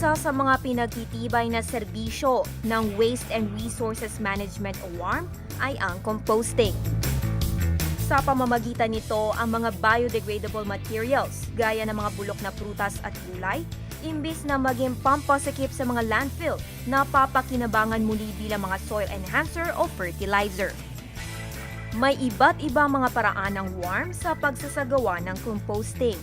Isa sa mga pinagtitibay na serbisyo ng Waste and Resources Management o WARM ay ang composting. Sa pamamagitan nito, ang mga biodegradable materials gaya ng mga bulok na prutas at gulay, imbis na maging pampasikip sa mga landfill, napapakinabangan muli bilang mga soil enhancer o fertilizer. May iba't ibang mga paraan ng WARM sa pagsasagawa ng composting.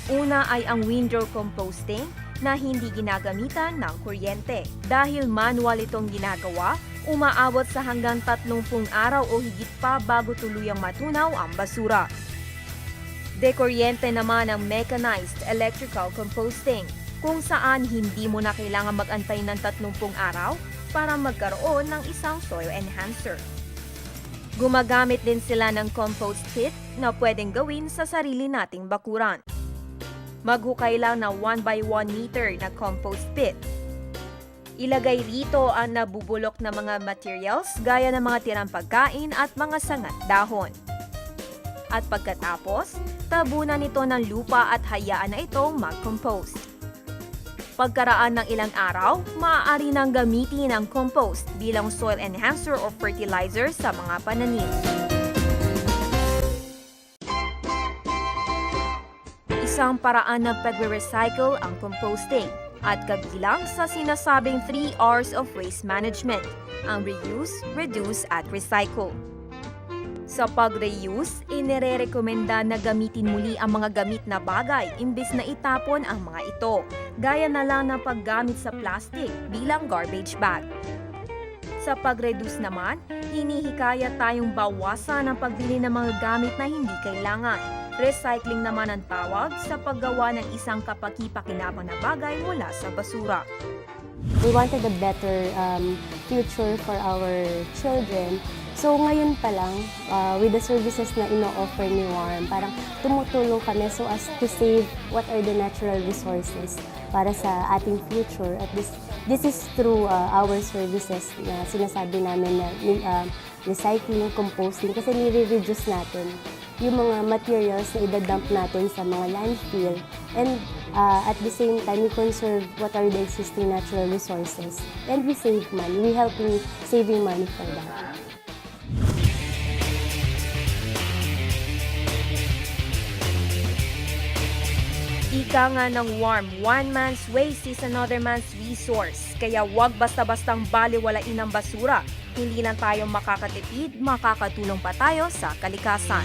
Una ay ang windrow composting na hindi ginagamitan ng kuryente. Dahil manual itong ginagawa, umaabot sa hanggang 30 araw o higit pa bago tuluyang matunaw ang basura. Dekuryente naman ang mechanized electrical composting, kung saan hindi mo na kailangan mag-antay ng 30 araw para magkaroon ng isang soil enhancer. Gumagamit din sila ng compost pit na pwedeng gawin sa sarili nating bakuran. Maghukay lang na 1 by 1 meter na compost pit. Ilagay rito ang nabubulok na mga materials gaya ng mga tirang pagkain at mga sangat dahon. At pagkatapos, tabunan ito ng lupa at hayaan na itong mag-compost. Pagkaraan ng ilang araw, maaari nang gamitin ang compost bilang soil enhancer o fertilizer sa mga pananim. Isang paraan ng pagre-recycle ang composting at kabilang sa sinasabing 3 R's of waste management, ang reuse, reduce at recycle. Sa pag-reuse, inirerekomenda na gamitin muli ang mga gamit na bagay imbis na itapon ang mga ito, gaya na lang ng paggamit sa plastic bilang garbage bag. Sa pag-reduce naman, hinihikayat tayong bawasan ang pagbili ng mga gamit na hindi kailangan. Recycling naman ang tawag sa paggawa ng isang kapaki-pakinabang na bagay mula sa basura. We wanted a better future for our children. So ngayon pa lang, with the services na ino-offer ni WARM, parang tumutulong kami so as to save what are the natural resources para sa ating future. At this is through our services na sinasabi namin na recycling, composting, kasi nire-reduce natin yung mga materials na idadump natin sa mga landfill, and at the same time, we conserve what are the existing natural resources, and we save money. We help in saving money for that. Ika nga ng WARM, one man's waste is another man's resource. Kaya huwag basta-bastang baliwalain ang basura. Hindi lang tayo makakatipid, makakatulong pa tayo sa kalikasan.